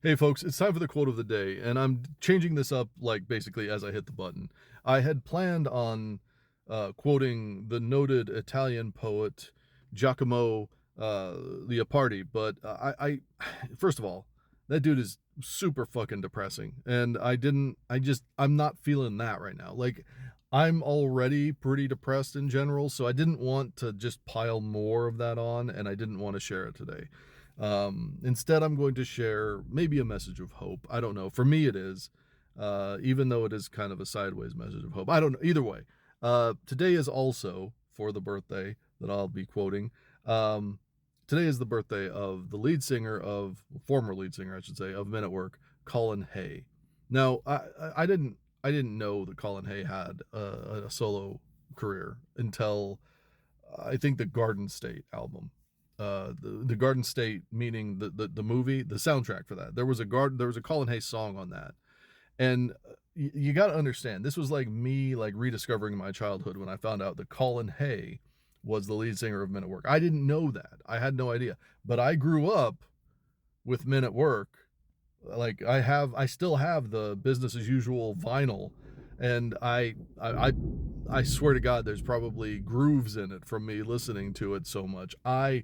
Hey folks, it's time for the quote of the day, and I'm changing this up like basically as I hit the button. I had planned on quoting the noted Italian poet Giacomo Leopardi, but first of all, that dude is super fucking depressing, and I'm not feeling that right now. Like, I'm already pretty depressed in general, so I didn't want to just pile more of that on, and I didn't want to share it today. Instead, I'm going to share maybe a message of hope. I don't know. For me, it is, even though it is kind of a sideways message of hope. I don't know. Either way, today is also for the birthday that I'll be quoting. Um, Today is the birthday of the lead singer of, former lead singer, I should say, of Men at Work, Colin Hay. Now, I didn't know that Colin Hay had a solo career until I think the Garden State album. The Garden State, meaning the movie, the soundtrack for that. There was a Colin Hay song on that, and you got to understand, this was like me like rediscovering my childhood when I found out that Colin Hay was the lead singer of Men at Work. I didn't know that. I had no idea, but I grew up with Men at Work. Like, I still have the Business as Usual vinyl, and I swear to God, there's probably grooves in it from me listening to it so much. I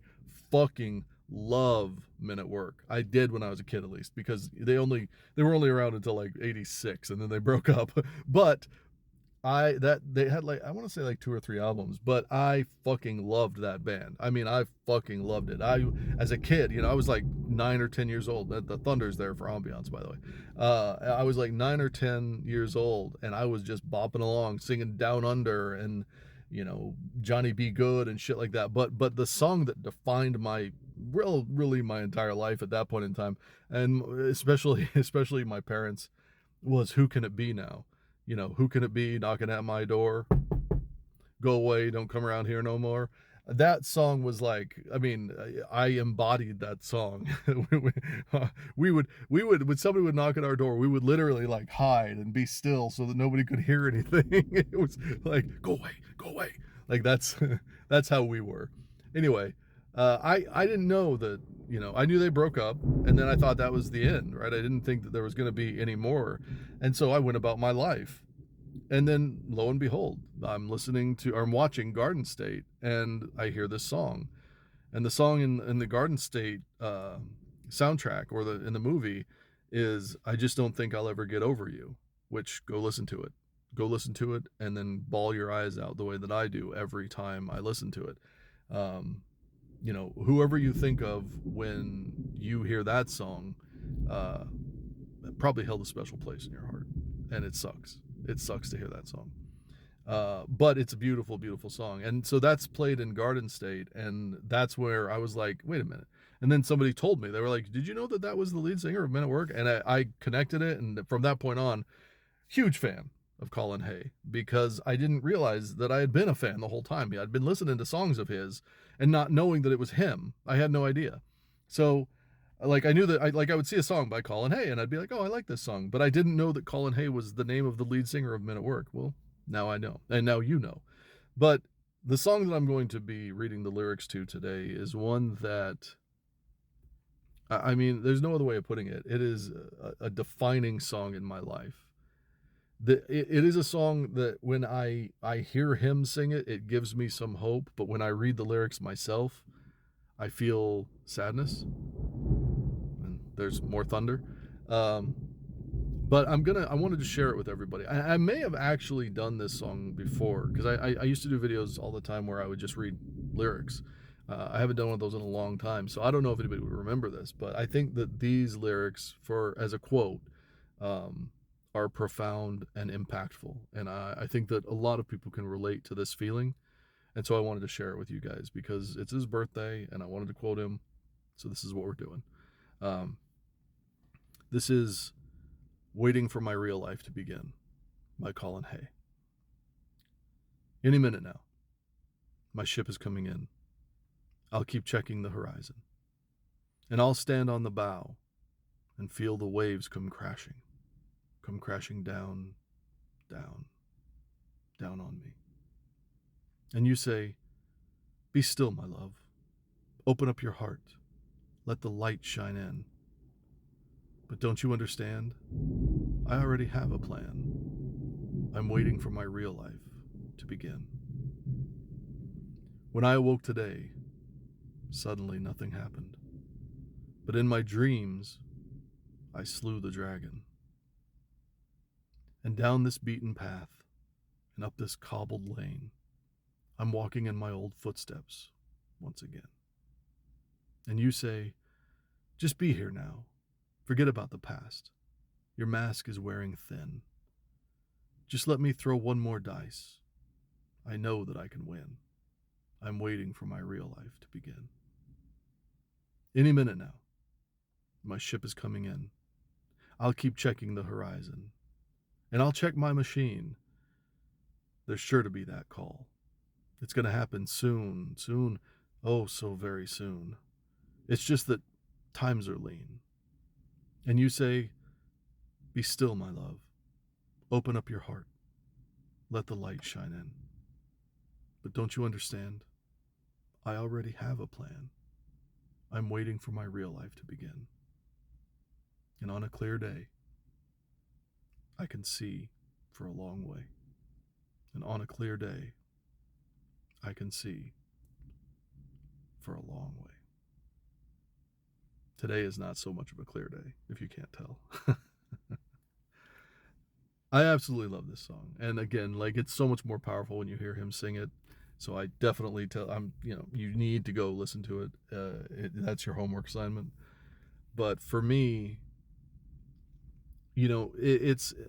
fucking love Men at Work. I did when I was a kid, at least, because they were only around until like '86, and then they broke up. But they had like, I want to say like two or three albums, but I fucking loved that band. I mean, I fucking loved it. I As a kid, I was like 9 or 10 years old. The Thunder's there for ambiance, by the way. I was like 9 or 10 years old, and I was just bopping along, singing Down Under and Johnny Be Good and shit like that. But the song that defined my really my entire life at that point in time, and especially my parents, was Who Can It Be Now? Who can it be knocking at my door? Go away, don't come around here no more. That song was like, I mean, I embodied that song. We would when somebody would knock at our door, we would literally like hide and be still so that nobody could hear anything. It was like, go away, go away. Like, that's that's how we were. Anyway, I didn't know that. I knew they broke up, and then I thought that was the end, right? I didn't think that there was going to be any more, and so I went about my life. And then lo and behold, I'm watching Garden State, and I hear this song. And the song in the Garden State soundtrack, or in the movie, is "I Just Don't Think I'll Ever Get Over You," which, go listen to it. Go listen to it, and then bawl your eyes out the way that I do every time I listen to it. Um, Whoever you think of when you hear that song, uh, probably held a special place in your heart, and it sucks. It sucks to hear that song. But it's a beautiful, beautiful song. And so that's played in Garden State, and that's where I was like, wait a minute. And then somebody told me, they were like, did you know that that was the lead singer of Men at Work? And I connected it, and from that point on, huge fan of Colin Hay, because I didn't realize that I had been a fan the whole time. I'd been listening to songs of his and not knowing that it was him. I had no idea. So, like, I knew that I would see a song by Colin Hay, and I'd be like, oh, I like this song, but I didn't know that Colin Hay was the name of the lead singer of Men at Work. Well, now I know, and now you know. But the song that I'm going to be reading the lyrics to today is one that, I mean, there's no other way of putting it. It is a defining song in my life. It is a song that when I hear him sing it, it gives me some hope. But when I read the lyrics myself, I feel sadness. And there's more thunder. Um, but I wanted to share it with everybody. I may have actually done this song before, because I used to do videos all the time where I would just read lyrics. I haven't done one of those in a long time, so I don't know if anybody would remember this, but I think that these lyrics, for as a quote, um, are profound and impactful, and I think that a lot of people can relate to this feeling, and so I wanted to share it with you guys because it's his birthday, and I wanted to quote him. So this is what we're doing. Um, this is "Waiting for My Real Life to Begin" by Colin Hay. Any minute now, my ship is coming in. I'll keep checking the horizon, and I'll stand on the bow and feel the waves come crashing down, down, down on me. And you say, "Be still, my love. Open up your heart. Let the light shine in." But don't you understand? I already have a plan. I'm waiting for my real life to begin. When I awoke today, suddenly nothing happened. But in my dreams, I slew the dragon. And down this beaten path and up this cobbled lane, I'm walking in my old footsteps once again. And you say, just be here now. Forget about the past. Your mask is wearing thin. Just let me throw one more dice. I know that I can win. I'm waiting for my real life to begin. Any minute now, my ship is coming in. I'll keep checking the horizon. And I'll check my machine. There's sure to be that call. It's going to happen soon, oh so very soon. It's just that times are lean. And you say, be still, my love. Open up your heart. Let the light shine in. But don't you understand? I already have a plan. I'm waiting for my real life to begin. And on a clear day, I can see for a long way. And on a clear day, I can see for a long way. Today is not so much of a clear day, if you can't tell. I absolutely love this song. And again, like, it's so much more powerful when you hear him sing it. So I definitely you need to go listen to it. That's your homework assignment. But for me, it's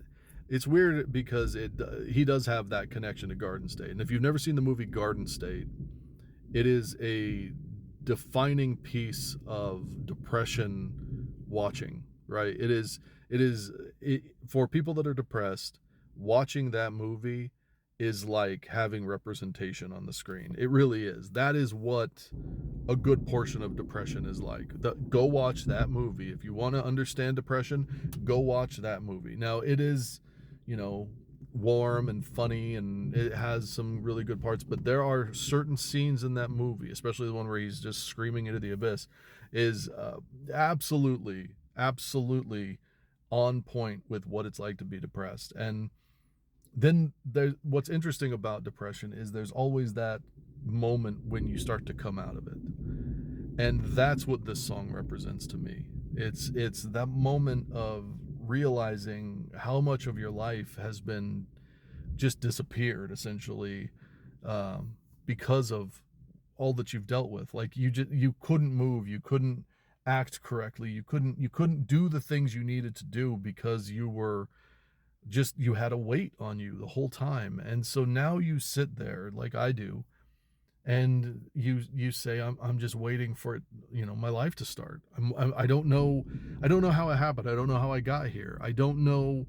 weird because he does have that connection to Garden State. And if you've never seen the movie Garden State, it is a defining piece of depression watching, right? It is for people that are depressed, watching that movie is like having representation on the screen. It really is. That is what a good portion of depression is like. Go watch that movie. If you want to understand depression, go watch that movie. Now, it is, warm and funny, and it has some really good parts, but there are certain scenes in that movie, especially the one where he's just screaming into the abyss, is absolutely on point with what it's like to be depressed. And then what's interesting about depression is there's always that moment when you start to come out of it. And that's what this song represents to me. It's that moment of realizing how much of your life has been just disappeared, essentially, because of all that you've dealt with. Like, you couldn't move, you couldn't act correctly, you couldn't do the things you needed to do because you had a weight on you the whole time. And so now you sit there like I do, and you say, I'm just waiting for it, my life to start. I don't know how it happened. I don't know how I got here. I don't know.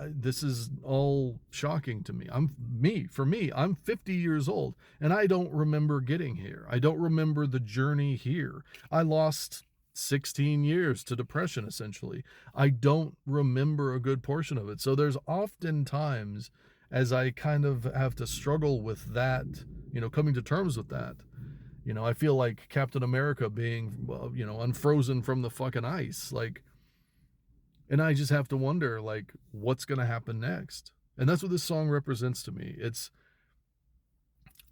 This is all shocking to me. For me, I'm 50 years old, and I don't remember getting here. I don't remember the journey here. I lost 16 years to depression, essentially. I don't remember a good portion of it. So there's often times as I kind of have to struggle with that, coming to terms with that. I feel like Captain America being, unfrozen from the fucking ice. Like, and I just have to wonder, like, what's going to happen next? And that's what this song represents to me.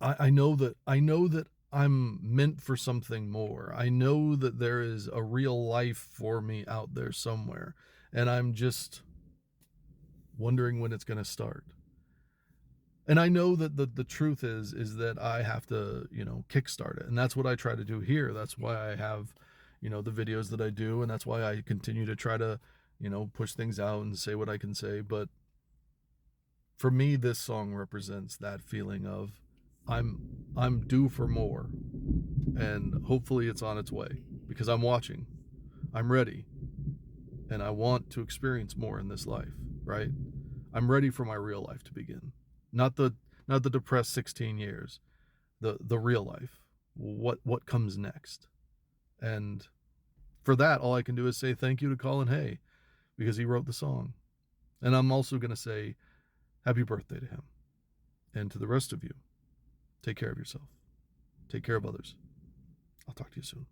I know that I'm meant for something more. I know that there is a real life for me out there somewhere. And I'm just wondering when it's going to start. And I know that the truth is that I have to, kickstart it. And that's what I try to do here. That's why I have, the videos that I do. And that's why I continue to try to, push things out and say what I can say. But for me, this song represents that feeling of I'm due for more. And hopefully it's on its way, because I'm watching. I'm ready. And I want to experience more in this life, right? I'm ready for my real life to begin. Not the depressed 16 years. The real life. What comes next? And for that, all I can do is say thank you to Colin Hay, because he wrote the song. And I'm also going to say happy birthday to him. And to the rest of you, take care of yourself. Take care of others. I'll talk to you soon.